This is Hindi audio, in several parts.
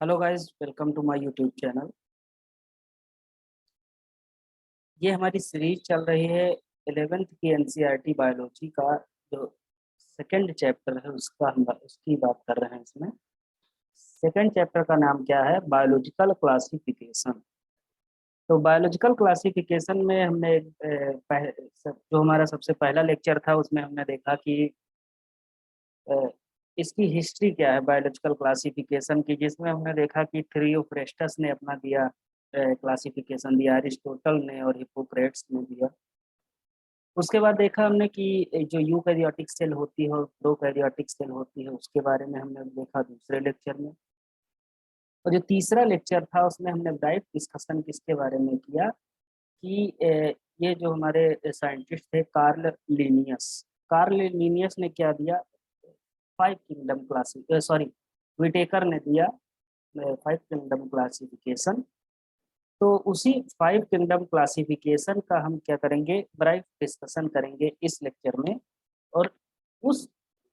Hello guys, welcome to my YouTube channel. ये हमारी सीरीज चल रही है 11th की एनसीईआरटी बायोलॉजी का जो सेकंड चैप्टर है उसकी बात कर रहे हैं इसमें। सेकंड चैप्टर का नाम क्या है? Biological classification. तो बायोलॉजिकल क्लासिफिकेशन में हमने जो हमारा सबसे पहला लेक्चर था उसमें हमने देखा कि अ, इसकी हिस्ट्री क्या है बायोलॉजिकल क्लासिफिकेशन की, जिसमें हमने देखा कि थियोफ्रेस्टस ने अपना दिया क्लासिफिकेशन दिया, अरिस्टोटल ने और हिप्पोक्रेट्स ने दिया। उसके बाद देखा हमने कि जो यूकैरियोटिक सेल होती है और प्रोकैरियोटिक सेल होती है उसके बारे में हमने देखा दूसरे लेक्चर में। और जो तीसरा लेक्चर था उसमें हमने ब्राइट डिस्कशन किसके बारे में किया कि ये जो हमारे साइंटिस्ट थे कार्ल लिनियस ने क्या दिया? Five kingdom classic sorry Whittaker ने दिया फाइव किंगडम क्लासिफिकेशन। तो उसी फाइव किंगडम क्लासिफिकेशन का हम क्या करेंगे, ब्राइट डिस्कशन करेंगे इस लेक्चर में। और उस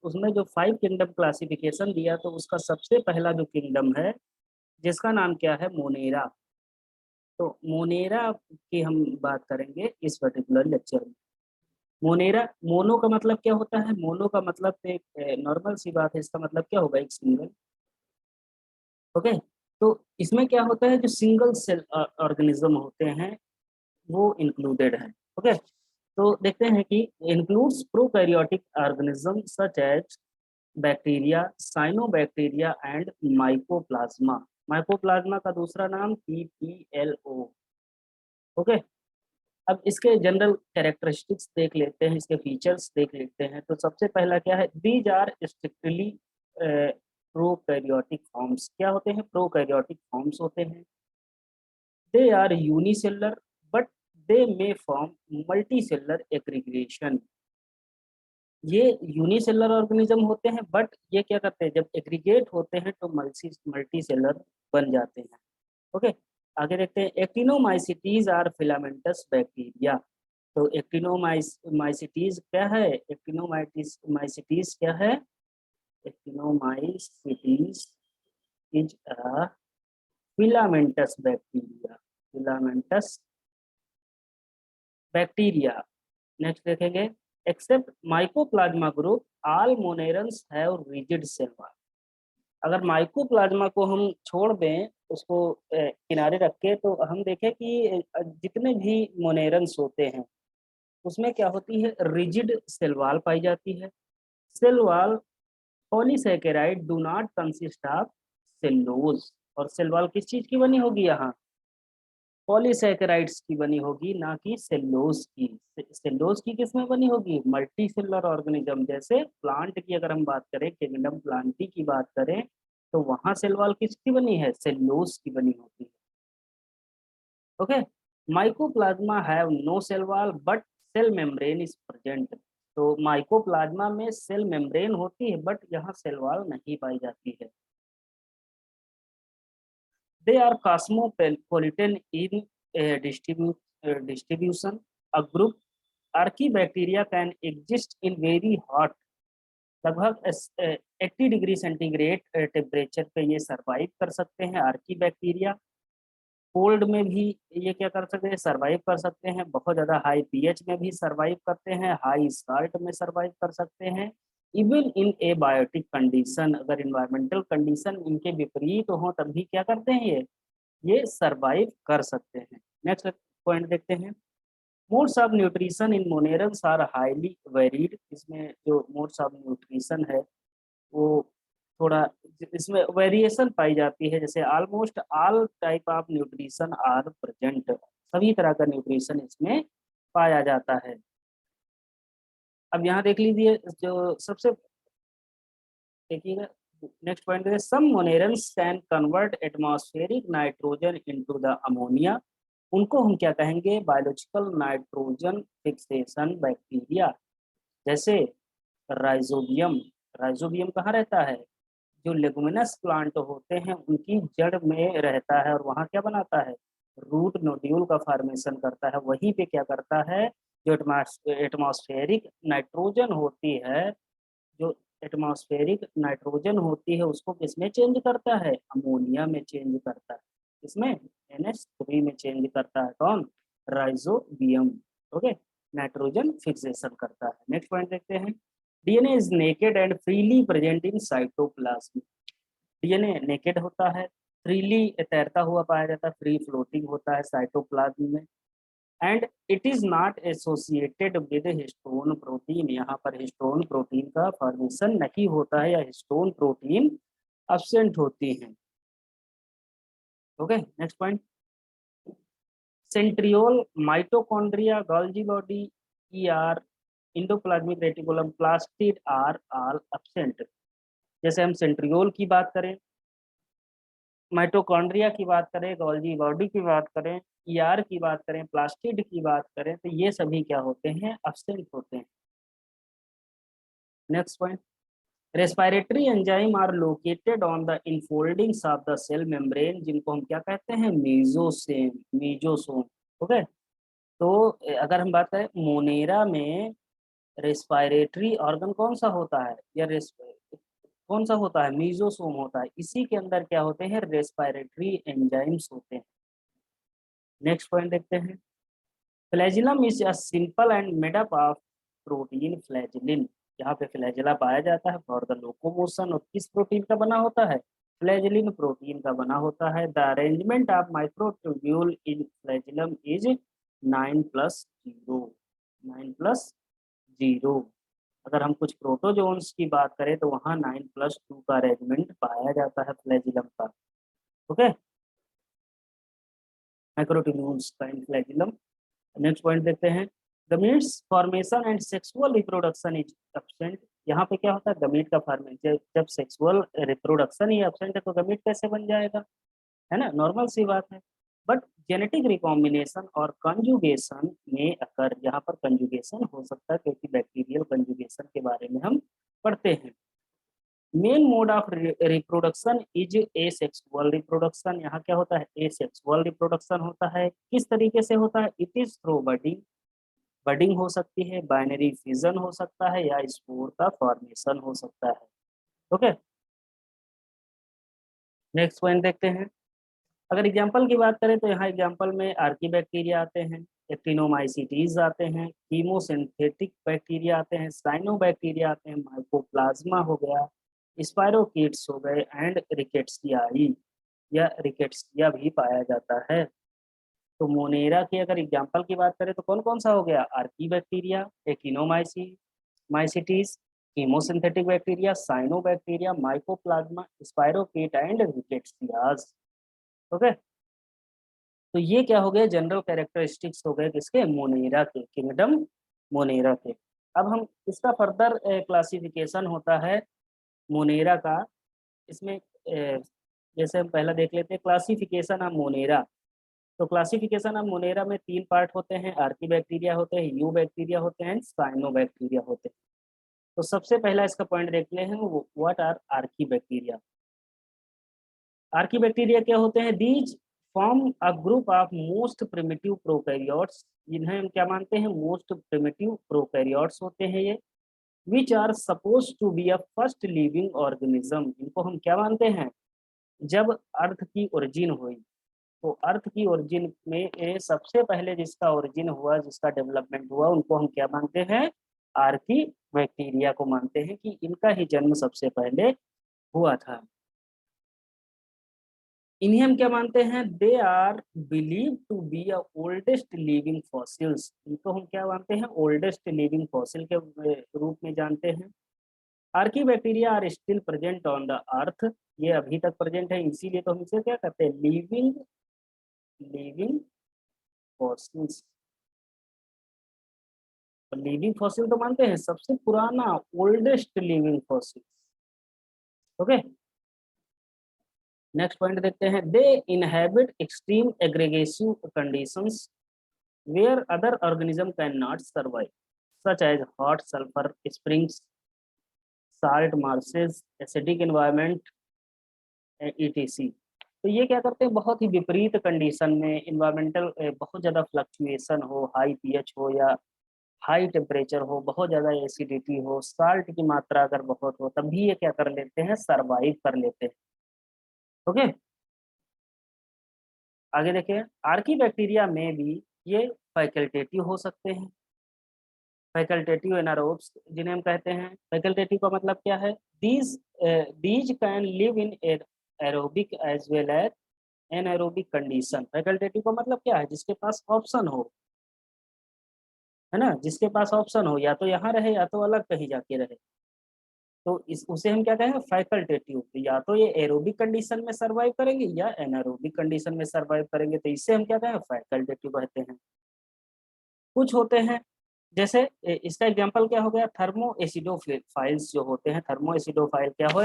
उसमें जो फाइव किंगडम क्लासिफिकेशन दिया तो उसका सबसे पहला जो किंगडम है जिसका नाम क्या है, मोनेरा। तो मोनेरा की हम बात करेंगे इस पर्टिकुलर लेक्चर में। मोनेरा, मोनो का मतलब क्या होता है? मोनो का मतलब एक नॉर्मल सी बात है, इसका मतलब क्या होगा? एक सिंगल। ओके। तो इसमें क्या होता है, जो सिंगल सेल ऑर्गेनिज्म होते हैं वो इंक्लूडेड है। ओके। तो देखते हैं कि includes prokaryotic organism such as bacteria, cyanobacteria and mycoplasma. Mycoplasma का दूसरा नाम पीपीएलओ। ओके। अब इसके जनरल कैरेक्टरिस्टिक्स देख लेते हैं, इसके फीचर्स देख लेते हैं। तो सबसे पहला क्या है, these are strictly prokaryotic forms. क्या होते हैं? प्रोकैरियोटिक फॉर्म्स होते हैं। They are unicellular but they may form multicellular aggregation. ये यूनिसेलुलर ऑर्गेनिज्म होते हैं बट ये क्या करते हैं, जब एग्रीगेट होते हैं तो मल्टीसेलुलर बन जाते हैं। ओके। आगे देखते हैं, एक्टिनोमाइसिटीज आर फिलामेंटस बैक्टीरिया। तो एक्टिनोमाइसिटीज क्या है? एक्टिनोमाइसिटीज क्या है? Actinomycetes is a filamentous bacteria. Filamentous bacteria. Next देखेंगे, except mycoplasma group all monerans have rigid cell wall. अगर माइकोप्लाज्मा को हम छोड़ दें, उसको किनारे रख के, तो हम देखें कि जितने भी मोनेरन्स होते हैं उसमें क्या होती है, रिजिड सेल वॉल पाई जाती है। Cell wall polysaccharide do not consist of cellulose. और सेल वॉल किस चीज की बनी होगी यहाँ? पॉलीसैकेराइड्स की बनी होगी, ना कि सेल्यूलोज की। सेल्यूलोज की किस में बनी होगी? Multi cellular organism. जैसे प्लांट की अगर हम बात करें, किंगडम प्लांटी की बात करें, तो वहां सेल वॉल किसकी बनी है? सेल्यूलोज की बनी होती है। Okay. Mycoplasma have no cell wall but cell membrane is present. तो माइकोप्लाज्मा में सेल मेम्ब्रेन होती है बट यहाँ सेल वॉल नहीं पाई जाती है। They are cosmopolitan in distribution. A group Archaebacteria can exist in very hot, लगभग 80 डिग्री सेंटीग्रेड टेम्परेचर पे ये सरवाइव कर सकते हैं। आर्की बैक्टीरिया कोल्ड में भी ये क्या कर सकते हैं, सरवाइव कर सकते हैं। बहुत ज़्यादा हाई पीएच में भी सरवाइव करते हैं, हाई साल्ट में सरवाइव कर सकते हैं। Even in abiotic condition, अगर इन्वायरमेंटल कंडीशन इनके विपरीत हो तब भी क्या करते हैं, ये सरवाइव कर सकते हैं। नेक्स्ट पॉइंट देखते हैं, modes of nutrition in monerans are highly varied. इसमें जो मोड्स ऑफ न्यूट्रिशन है वो थोड़ा, इसमें वेरिएशन पाई जाती है। जैसे almost all type of nutrition are present, सभी तरह का न्यूट्रिशन इसमें पाया जाता है। अब यहाँ देख लीजिए, जो सबसे देखिएगा, नेक्स्ट पॉइंट है, some monerans can convert atmospheric nitrogen into the ammonia. उनको हम क्या कहेंगे? Biological nitrogen fixation bacteria. जैसे राइजोबियम। राइजोबियम कहाँ रहता है? जो लेगुमिनस प्लांट होते हैं उनकी जड़ में रहता है और वहाँ क्या बनाता है? रूट नोड्यूल का फॉर्मेशन करता है। वहीं पे क्या करता है, जो एटमॉस्फेरिक नाइट्रोजन होती है, जो एटमॉस्फेरिक नाइट्रोजन होती है उसको किसमें चेंज करता है, अमोनिया में चेंज करता है, इसमें NH3 में चेंज करता है कौन, राइजोबियम। ओके, नाइट्रोजन फिक्सेशन करता है। नेक्स्ट पॉइंट देखते हैं, DNA is naked and freely present in cytoplasm. DNA naked होता है, फ्रीली तैरता हुआ पाया जाता है, फ्री फ्लोटिंग होता है साइटोप्लाज्म में, and it is not associated with histone protein. यहाँ पर हिस्टोन प्रोटीन का फॉर्मेशन नहीं होता है या हिस्टोन प्रोटीन अब्सेंट होती है। Okay, next point, centriole, mitochondria, Golgi body, ER, endoplasmic reticulum, plastid are all absent. जैसे हम सेंट्रियोल की बात करें, माइटोकॉन्ड्रिया की बात करें, गोल्गी बॉडी की बात करें, ईआर की बात करें, प्लास्टिड की बात करें, तो ये सभी क्या होते हैं, एब्सेंट होते हैं। Next point, respiratory enzyme are located on the infoldings of the cell membrane, जिनको हम क्या कहते हैं, मीजोसोम, मीजोसोम। ओके, तो अगर हम बात करें मोनेरा में रेस्पिरेटरी ऑर्गन कौन सा होता है, या कौन सा होता है, मीजोसोम होता है, इसी के अंदर क्या होते हैं, रेस्पिरेटरी एंजाइम्स होते हैं। नेक्स्ट पॉइंट देखते हैं, flagellum is a simple and made up of protein flagellin. यहाँ पे फ्लैजिला पाया जाता है फॉर द लोकोमोशन, और किस प्रोटीन का बना होता है, फ्लैजिलिन प्रोटीन का बना होता है। The arrangement of microtubule in flagellum is 9+0, 9+0। अगर हम कुछ प्रोटोजोन्स की बात करें तो वहाँ 9+2 का अरेंजमेंट पाया जाता है फ्लैजिलम का। ओके, माइक्रोट्यूब्यूल्स का इन फ्लैजिलम। नेक्स्ट पॉइंट देखते हैं, gametes formation and sexual reproduction is absent. यहाँ पे क्या होता है, गमीट का फॉर्मेशन, जब सेक्सुअल रिप्रोडक्शन ही एब्सेंट है तो गमीट कैसे बन जाएगा, है ना, नॉर्मल सी बात है। बट जेनेटिक रिकॉम्बिनेशन और कंजुगेशन में अगर, यहाँ पर कंजुगेशन हो सकता है क्योंकि बैक्टीरियल कंजुगेशन के बारे में हम पढ़ते हैं। Main mode of reproduction is asexual reproduction. यहाँ क्या होता है, एसेक्सुअल रिप्रोडक्शन होता है। किस तरीके से होता है, it is through budding, budding हो सकती है, बाइनरी फिजन हो सकता है, या स्पोर का फॉर्मेशन हो सकता है। ओके, नेक्स्ट पॉइंट देखते हैं, अगर एग्जाम्पल की बात करें तो यहाँ एग्जाम्पल में आर्की बैक्टीरिया आते हैं, एक्टिनोमाइसिटीज आते हैं, कीमोसिंथेटिक बैक्टीरिया आते हैं, साइनो बैक्टीरिया आते हैं, माइकोप्लाज्मा हो गया, स्पायरोकीट्स हो गए, एंड रिकेट्सियाई या रिकेट्सिया भी पाया जाता है। तो मोनेरा की अगर एग्जाम्पल की बात करें तो कौन कौन सा हो गया, archaebacteria, actinomycetes, chemosynthetic bacteria, cyanobacteria, mycoplasma, spirochete and rickettsias. Okay, तो ये क्या हो गए, जनरल कैरेक्टरिस्टिक्स हो गए किसके, मोनेरा के, किंगडम मोनेरा के। अब हम इसका फर्दर क्लासिफिकेशन होता है मोनेरा का, इसमें जैसे हम पहला देख लेते हैं क्लासिफिकेशन ऑफ मोनेरा। तो क्लासिफिकेशन ऑफ मोनेरा में 3 पार्ट होते हैं, आर्की बैक्टीरिया होते हैं, यू बैक्टीरिया होते हैं, साइनो बैक्टीरिया होते हैं। तो सबसे पहला इसका पॉइंट देख ले हैं, what are archaebacteria. Archaebacteria क्या होते हैं, these form a group of most primitive prokaryotes, जिन्हें हम क्या मानते हैं, मोस्ट प्रिमिटिव प्रोकैरियोट्स होते हैं ये, which are suppose to be a first living organism. इनको हम क्या मानते हैं, जब अर्थ की ओरिजिन हुई, तो अर्थ की ओरिजिन में सबसे पहले जिसका ओरिजिन हुआ, जिसका डेवलपमेंट हुआ, उनको हम क्या मानते हैं, आर्की बैक्टीरिया को मानते हैं कि इनका ही जन्म सबसे पहले हुआ था। इन्हें हम क्या मानते हैं, they are believe to be a oldest living fossils. इनको हम क्या मानते हैं, ओल्डेस्ट लिविंग फॉसिल के रूप में जानते हैं। Archaebacteria are still present on the earth, ये अभी तक प्रेजेंट है, इसीलिए तो हम इसे क्या कहते हैं, living living fossils. Living fossil तो मानते हैं सबसे पुराना, oldest living fossil. Okay, next point देखते हैं, they inhabit extreme aggressive conditions where other organism cannot survive, such as hot sulfur springs, salt marshes, acidic environment, etc. तो ये क्या करते हैं, बहुत ही विपरीत कंडीशन में, इन्वायरमेंटल बहुत ज़्यादा फ्लक्चुएशन हो, हाई पीएच हो या हाई टेम्परेचर हो, बहुत ज़्यादा एसिडिटी हो, साल्ट की मात्रा अगर बहुत हो, तब भी ये क्या कर लेते हैं, सरवाइव कर लेते हैं। ओके, आगे देखिए, आर्की बैक्टीरिया में भी ये फैकल्टेटिव हो सकते हैं। फैकल्टेटिव एनारोब्स जिन्हें हम कहते हैं, फैकल्टेटिव का मतलब क्या है, these can live in aerobic as well as anaerobic condition. Facultative का मतलब क्या है, जिसके पास ऑप्शन हो, है ना, जिसके पास ऑप्शन हो, या तो यहाँ रहे या तो अलग कहीं जाके रहे, तो इस उसे हम क्या कहेंगे, फैकल्टेटिव। तो या तो ये एरोबिक कंडीशन में सर्वाइव करेंगे या एनारोबिक कंडीशन में सर्वाइव करेंगे, तो इससे हम क्या कहेंगे, फैकल्टेटिव कहते हैं। कुछ होते हैं, जैसे इसका एग्जांपल क्या हो गया, थर्मो एसिडोफाइल्स जो होते हैं, थर्मो एसिडोफाइल क्या हो,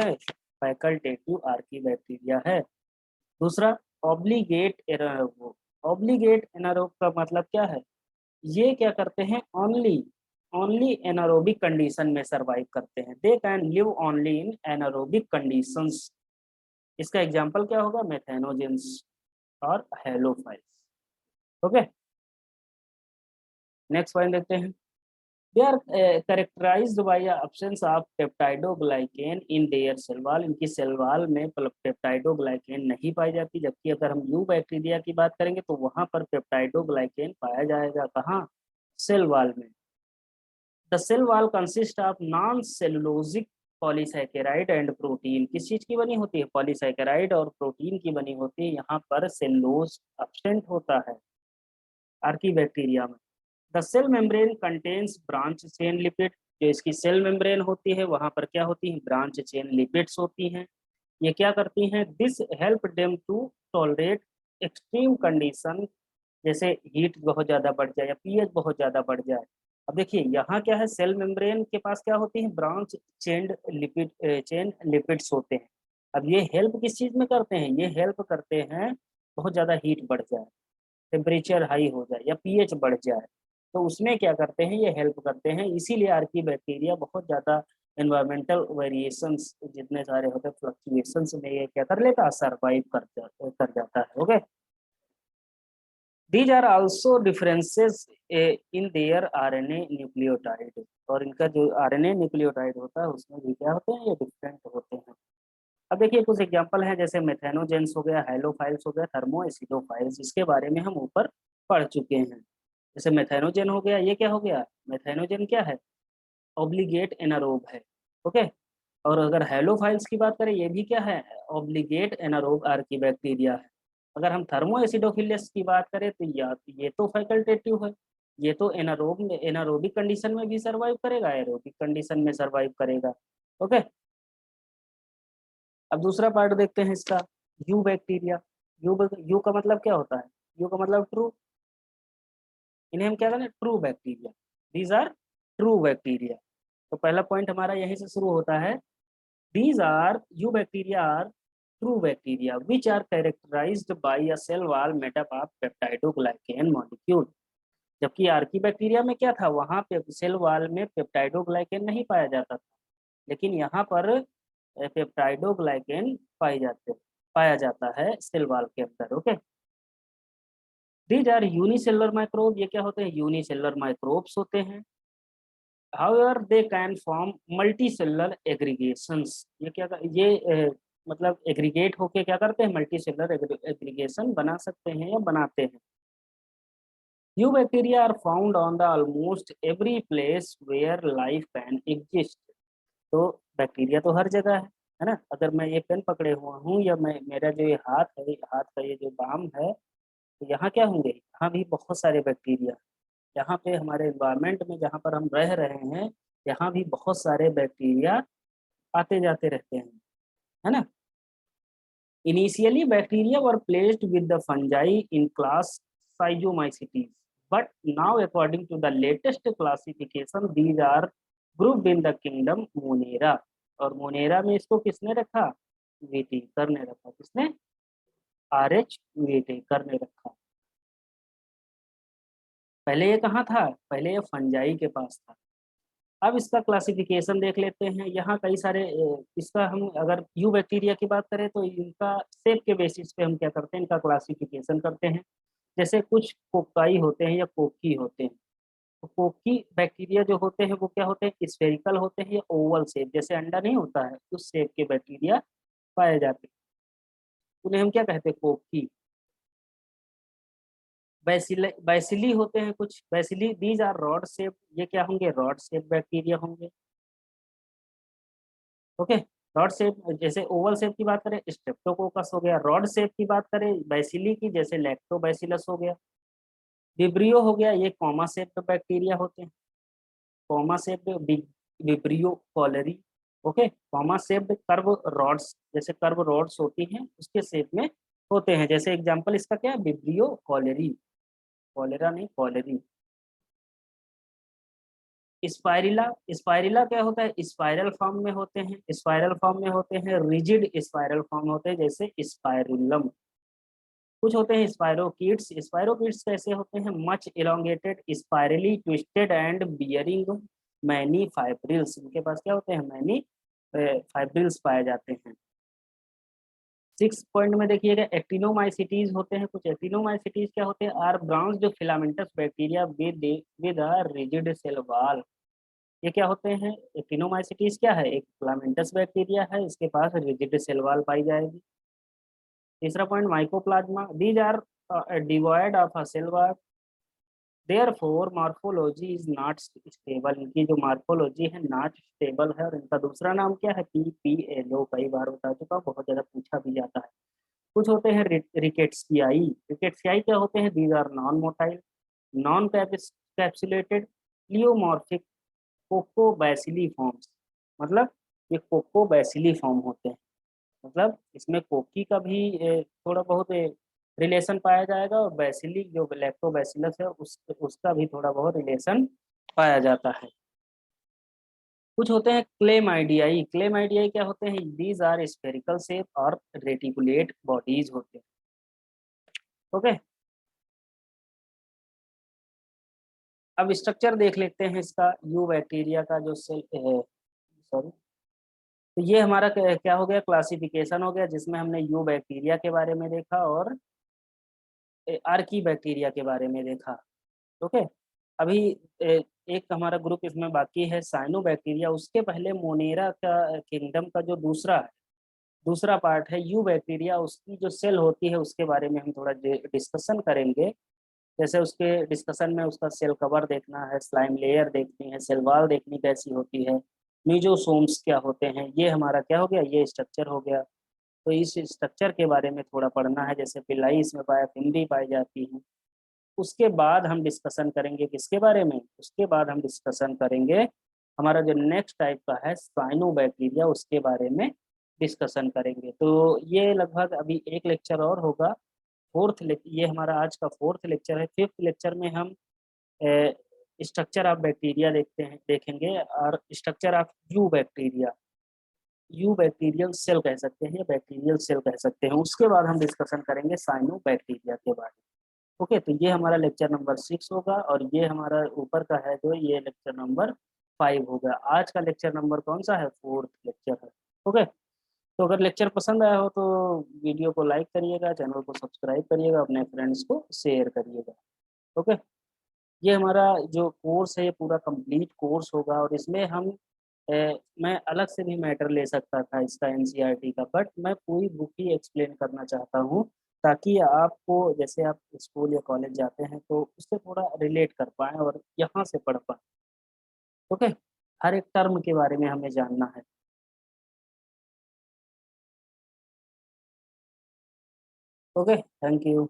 फैकल्टेटिव आर्की बैक्टीरिया है। दूसरा, ऑब्लिगेट एनारोब। ऑब्लिगेट एनारोब का मतलब क्या है, ये क्या करते हैं, ओनली ओनली एनारोबिक कंडीशन में सरवाइव करते हैं, they can live only in anaerobic conditions. इसका एग्जांपल क्या होगा, मेथेनोजेंस और हेलोफाइल्स। ओके, नेक्स्ट पॉइंट देखते हैं। They are characterised by absence of peptidoglycan in their cell wall. इनकी सेल वॉल में पेप्टाइडोग्लाइकेन नहीं पाई जाती, जबकि अगर हम यू बैक्टीरिया की बात करेंगे तो वहां पर पेप्टाइडोग्लाइकेन पाया जाएगा, कहाँ, सेल वॉल में। The cell wall consist of non cellulosic polysaccharide and protein. किस चीज की बनी होती है, पॉलीसैकेराइड और प्रोटीन की बनी होती है, यहाँ पर सेलुलोज एब्सेंट होता है आर्की बैक्टीरिया में। The cell membrane contains branch chain lipid. जो इसकी सेल मेम्ब्रेन होती है वहां पर क्या होती है, ब्रांच चेन लिपिड्स होती हैं। ये क्या करती हैं, this help them to tolerate extreme condition, जैसे हीट बहुत ज़्यादा बढ़ जाए या पीएच बहुत ज़्यादा बढ़ जाए। अब देखिए यहाँ क्या है, सेल मेम्ब्रेन के पास क्या होती है, ब्रांच चेन लिपिड्स होते हैं। अब ये हेल्प किस चीज़ में करते हैं, ये हेल्प करते हैं, बहुत ज़्यादा हीट बढ़ जाए, टेम्परेचर हाई हो जाए या पीएच बढ़ जाए, तो उसमें क्या करते हैं, ये हेल्प करते हैं। इसीलिए आर्की बैक्टीरिया बहुत ज़्यादा एनवायरमेंटल वेरिएशंस जितने सारे होते हैं, फ्लक्चुएशंस में ये क्या कर लेता है, सर्वाइव कर जाता है। Okay, These are also differences in their RNA nucleotide. और इनका जो RNA न्यूक्लियोटाइड होता है उसमें भी क्या होते हैं, ये डिफरेंट होते हैं। अब देखिए कुछ एग्जांपल हैं, जैसे मेथेनोजेंस हो गया, हेलोफाइल्स हो गया, थर्मो एसिडोफाइल्स, इसके बारे में हम ऊपर पढ़ चुके हैं। जैसे मेथेनोजेन हो गया, ये क्या हो गया, मेथेनोजेन क्या है, ऑब्लिगेट एनारोब है। ओके, और अगर हेलोफाइल्स की बात करें, ये भी क्या है, ऑब्लिगेट एनारोब आर्की बैक्टीरिया है। अगर हम थर्मो एसिडोफिलिस की बात करें तो या ये तो फैकल्टेटिव है, ये तो एनारोब में, एनारोबिक कंडीशन में भी सर्वाइव करेगा, एरोबिक कंडीशन में सर्वाइव करेगा। ओके, अब दूसरा पार्ट देखते हैं इसका, यू बैक्टीरिया। यू का मतलब क्या होता है, यू का मतलब ट्रू, इन्हें हम क्या करें, true bacteria. These are true bacteria. तो पहला पॉइंट हमारा यहीं से शुरू होता है, these are eubacteria are true bacteria which are characterized by a cell wall made up of peptidoglycan molecule। जबकि आर्की बैक्टीरिया में क्या था, वहां पे सेल वॉल में पेप्टाइडोग्लाइकेन नहीं पाया जाता था, लेकिन यहाँ पर पेप्टाइडोग्लाइकेन पाया जाता है सेल वॉल के अंदर। Okay, these are unicellular microbe. ये क्या होते हैं, यूनिसेलुलर माइक्रोब्स होते हैं। However, they can form multicellular aggregations। ये क्या मतलब एग्रीगेट होके क्या करते हैं, मल्टीसेलुलर एग्रीगेशन बना सकते हैं या बनाते हैं। Eubacteria are found on the almost every place where life can exist. तो बैक्टीरिया तो हर जगह है ना। अगर मैं ये पेन पकड़े हुआ हूँ या मैं, मेरा जो ये हाथ है, हाथ का ये जो बाम है, तो यहाँ क्या होंगे, यहाँ भी बहुत सारे बैक्टीरिया। यहाँ पे हमारे एनवायरनमेंट में जहाँ पर हम रह रहे हैं, यहाँ भी बहुत सारे बैक्टीरिया आते जाते रहते हैं, है ना। Initially bacteria were placed with the fungi in class schizomycetes, but now according to the latest classification these are grouped in the kingdom Monera. और मोनेरा में इसको किसने रखा, वेटेकर ने रखा। किसने, RH वेटेकर ने रखा। पहले ये कहाँ था, पहले ये फंजाई के पास था। अब इसका क्लासिफिकेशन देख लेते हैं। यहाँ कई सारे इसका हम अगर यू बैक्टीरिया की बात करें तो इनका शेप के बेसिस पे हम क्या करते हैं, इनका क्लासिफिकेशन करते हैं। जैसे कुछ कोकाई होते हैं या कोकी होते हैं, तो कोकी बैक्टीरिया जो होते हैं वो क्या होते हैं, स्फेरिकल होते हैं या ओवल शेप, जैसे अंडा नहीं होता है उस शेप के बैक्टीरिया पाए जाते हैं, उन्हें हम क्या कहते हैं, कोकी। बैसिली होते हैं कुछ, bacilli these are rod shape, ये क्या होंगे, रॉड शेप बैक्टीरिया होंगे। ओके, रॉड शेप, जैसे ओवल शेप की बात करें स्ट्रेप्टोकोकस हो गया, रॉड शेप की बात करें बैसिली की, जैसे लैक्टोबैसिलस हो गया, विब्रियो हो गया, ये कॉमा शेप बैक्टीरिया होते हैं, comma shape Vibrio cholerae. Okay, comma shaped curve rods, जैसे कर्व रॉड्स होती हैं उसके शेप में होते हैं, जैसे एग्जांपल इसका क्या है, विब्रियो कॉलरी, कॉलेरा नहीं कॉलरी। स्पाइरिला, स्पाइरिला क्या होता है, स्पाइरल फॉर्म में होते हैं, स्पाइरल फॉर्म में होते हैं, रिजिड स्पाइरल फॉर्म होते हैं, जैसे स्पाइरुलम। कुछ होते हैं स्पाइरोकीट्स, स्पाइरोकीट्स कैसे होते हैं, much elongated spirally twisted and bearing many fibrils, इनके पास क्या होते हैं, मैनी फाइब्रिल्स पाए जाते हैं। 6 पॉइंट में देखिएगा, एक्टिनोमाइसिटीज होते हैं कुछ, एक्टिनोमाइसिटीज क्या होते हैं, are branched filamentous bacteria with a rigid cell wall. ये क्या होते हैं, एक्टिनोमाइसिटीज क्या है, एक फिलामेंटस बैक्टीरिया है, इसके पास रिजिड सेल वॉल पाई जाएगी। तीसरा point, mycoplasma, these are devoid of a cell wall, therefore morphology is not stable, इनकी जो मॉर्फोलॉजी है नॉट स्टेबल है, और इनका दूसरा नाम क्या है, PPLO, कई बार बता चुका, बहुत ज्यादा पूछा भी जाता है। कुछ होते हैं रिकेट्सियाई, रिकेट्सियाई क्या होते हैं, these are non motile, non capsulated, pleomorphic, coccobacilli forms, मतलब ये कोकोबैसिली फॉर्म होते हैं, मतलब इसमें कोकी का भी थोड़ा बहुत रिलेशन पाया जाएगा, और बैसिली जो लैक्टोबैसिलस है उसका भी थोड़ा बहुत रिलेशन पाया जाता है। कुछ होते हैं क्लेमाइडियाई, क्लेमाइडियाई क्या होते हैं, दीज आर स्फेरिकल शेप और रेटिकुलेट बॉडीज होते हैं। ओके, अब स्ट्रक्चर देख लेते हैं इसका, यू बैक्टीरिया का जो सेल है, सॉरी, तो ये हमारा क्या हो गया, क्लासिफिकेशन हो गया, जिसमें हमने यू बैक्टीरिया के बारे में देखा और आर्की बैक्टीरिया के बारे में देखा। ओके, अभी एक हमारा ग्रुप इसमें बाकी है साइनो बैक्टीरिया, उसके पहले मोनेरा का किंगडम का जो दूसरा पार्ट है यू बैक्टीरिया, उसकी जो सेल होती है उसके बारे में हम थोड़ा डिस्कशन करेंगे। जैसे उसके डिस्कशन में उसका सेल कवर देखना है, स्लाइम लेयर देखनी है, सेल वॉल देखनी कैसी होती है, मीजोसोम्स क्या होते हैं, ये हमारा क्या हो गया, ये स्ट्रक्चर हो गया। तो इस स्ट्रक्चर के बारे में थोड़ा पढ़ना है, जैसे पिलाई इसमें बायोफिल्म पाई जाती है। उसके बाद हम डिस्कशन करेंगे किसके बारे में, उसके बाद हम डिस्कशन करेंगे हमारा जो नेक्स्ट टाइप का है साइनो बैक्टीरिया, उसके बारे में डिस्कशन करेंगे। तो ये लगभग अभी एक लेक्चर और होगा, ये हमारा आज का 4th लेक्चर है। 5th लेक्चर में हम स्ट्रक्चर ऑफ बैक्टीरिया देखेंगे, और structure of eubacteria, eubacterial cell कह सकते हैं या बैक्टीरियल सेल कह सकते हैं, उसके बाद हम डिस्कशन करेंगे साइनो बैक्टीरिया के बारे में। ओके, तो ये हमारा लेक्चर नंबर 6 होगा, और ये हमारा ऊपर का है जो ये लेक्चर नंबर 5 होगा। आज का लेक्चर नंबर कौन सा है, 4th लेक्चर है। ओके, तो अगर लेक्चर पसंद आया हो तो वीडियो को लाइक करिएगा, चैनल को सब्सक्राइब करिएगा, अपने फ्रेंड्स को शेयर करिएगा। ओके, ये हमारा जो कोर्स है ये पूरा कंप्लीट कोर्स होगा, और इसमें हम मैं अलग से भी मैटर ले सकता था इसका एनसीईआरटी का, बट मैं पूरी बुक ही एक्सप्लेन करना चाहता हूँ, ताकि आपको जैसे आप स्कूल या कॉलेज जाते हैं तो उससे थोड़ा रिलेट कर पाएँ और यहाँ से पढ़ पाएँ। ओके, हर एक टर्म के बारे में हमें जानना है। Okay, thank you.